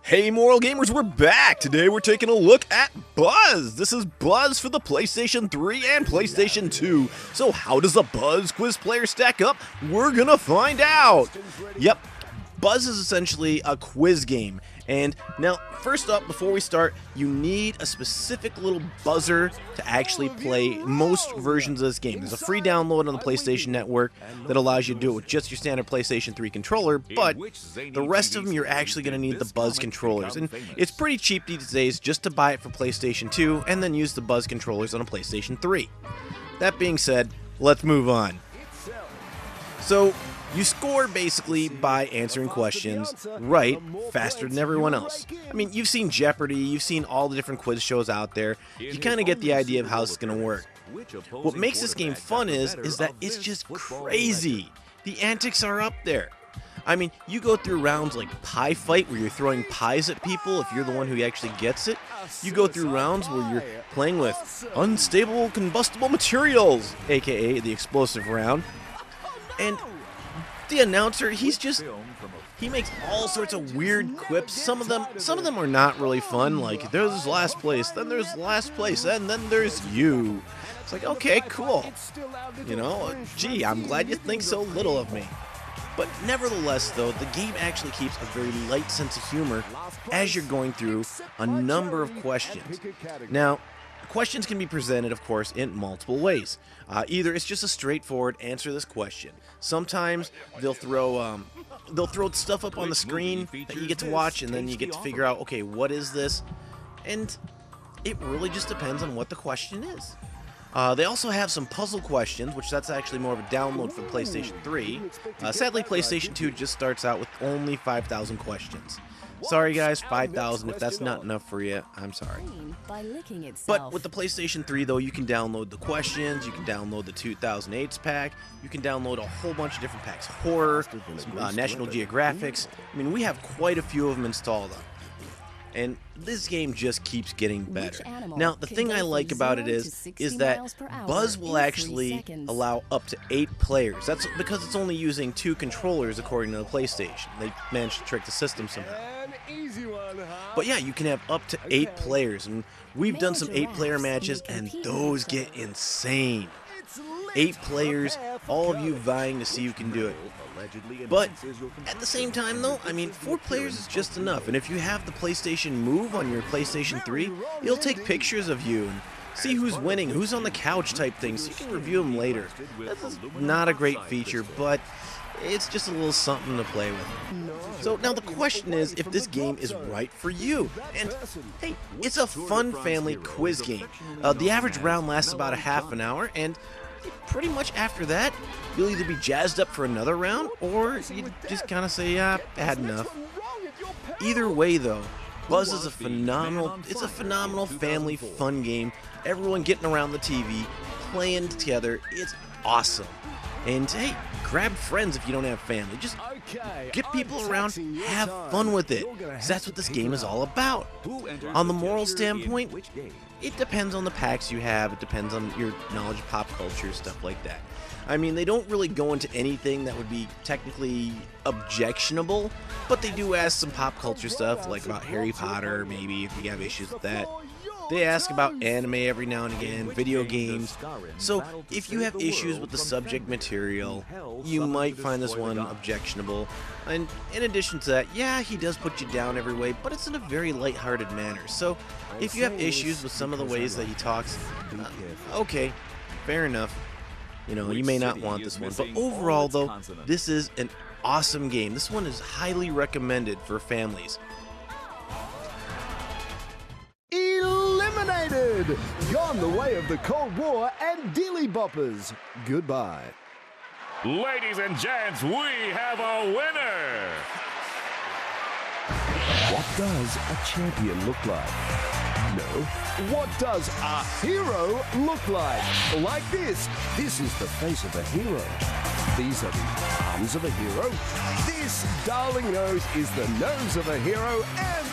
Hey Moral Gamers, we're back! Today we're taking a look at Buzz! This is Buzz for the PlayStation 3 and PlayStation 2. So how does a Buzz quiz player stack up? We're gonna find out! Yep, Buzz is essentially a quiz game. And now, first up, before we start, you need a specific little buzzer to actually play most versions of this game. There's a free download on the PlayStation Network that allows you to do it with just your standard PlayStation 3 controller, but the rest of them you're actually going to need the Buzz controllers. And it's pretty cheap these days just to buy it for PlayStation 2 and then use the Buzz controllers on a PlayStation 3. That being said, let's move on. So, you score basically by answering questions right faster than everyone else. I mean, you've seen Jeopardy, you've seen all the different quiz shows out there. You kind of get the idea of how it's going to work. What makes this game fun is that it's just crazy. The antics are up there. I mean, you go through rounds like Pie Fight, where you're throwing pies at people if you're the one who actually gets it. You go through rounds where you're playing with unstable combustible materials, aka the explosive round. And the announcer, he makes all sorts of weird quips. Some of them are not really fun, like there's last place, then there's last place, and then there's you. It's like, okay, cool. You know, gee, I'm glad you think so little of me. But nevertheless, though, the game actually keeps a very light sense of humor as you're going through a number of questions. Now, questions can be presented, of course, in multiple ways. Either it's just a straightforward answer this question. Sometimes they'll throw stuff up on the screen that you get to watch, and then you get to figure out, okay, what is this? And it really just depends on what the question is. They also have some puzzle questions, which that's actually more of a download for the PlayStation 3. Sadly, PlayStation 2 just starts out with only 5,000 questions. Sorry guys, 5,000. If that's not enough for you, I'm sorry. But with the PlayStation 3 though, you can download the questions, you can download the 2008's pack, you can download a whole bunch of different packs. Horror, National Geographics. I mean, we have quite a few of them installed on. And this game just keeps getting better. Now, the thing I like about it is that Buzz will actually allow up to 8 players. That's because it's only using 2 controllers according to the PlayStation. They managed to trick the system somehow. But yeah, you can have up to 8 players, and we've done some 8-player matches, and those get insane. 8 players, all of you vying to see who can do it. But at the same time though, I mean, 4 players is just enough, and if you have the PlayStation Move on your PlayStation 3, it'll take pictures of you and see who's winning, who's on the couch type thing, so you can review them later. That's not a great feature, but it's just a little something to play with. So now the question is if this game is right for you. And hey, it's a fun family quiz game. The average round lasts about a half an hour, and pretty much after that, you'll either be jazzed up for another round, or you just kind of say, yeah, I had enough. Either way though, Buzz is a phenomenal family fun game. Everyone getting around the TV, playing together, it's awesome. And hey, grab friends if you don't have family. Just get people around, have fun with it. 'Cause that's what this game is all about. On the moral standpoint, it depends on the packs you have. It depends on your knowledge of pop culture, stuff like that. I mean, they don't really go into anything that would be technically objectionable, but they do ask some pop culture stuff, like about Harry Potter, maybe, if you have issues with that. They ask about anime every now and again, video games. So if you have issues with the subject material, you might find this one objectionable. And in addition to that, yeah, he does put you down every way, but it's in a very lighthearted manner. So if you have issues with some of the ways that he talks, okay, fair enough. You know, you may not want this one. But overall, though, this is an awesome game. This one is highly recommended for families. Eliminated! Gone the way of the Cold War and Dilly Boppers. Goodbye. Ladies and gents, we have a winner! What does a champion look like? No. What does a hero look like? Like this. This is the face of a hero. These are the arms of a hero. This darling nose is the nose of a hero. And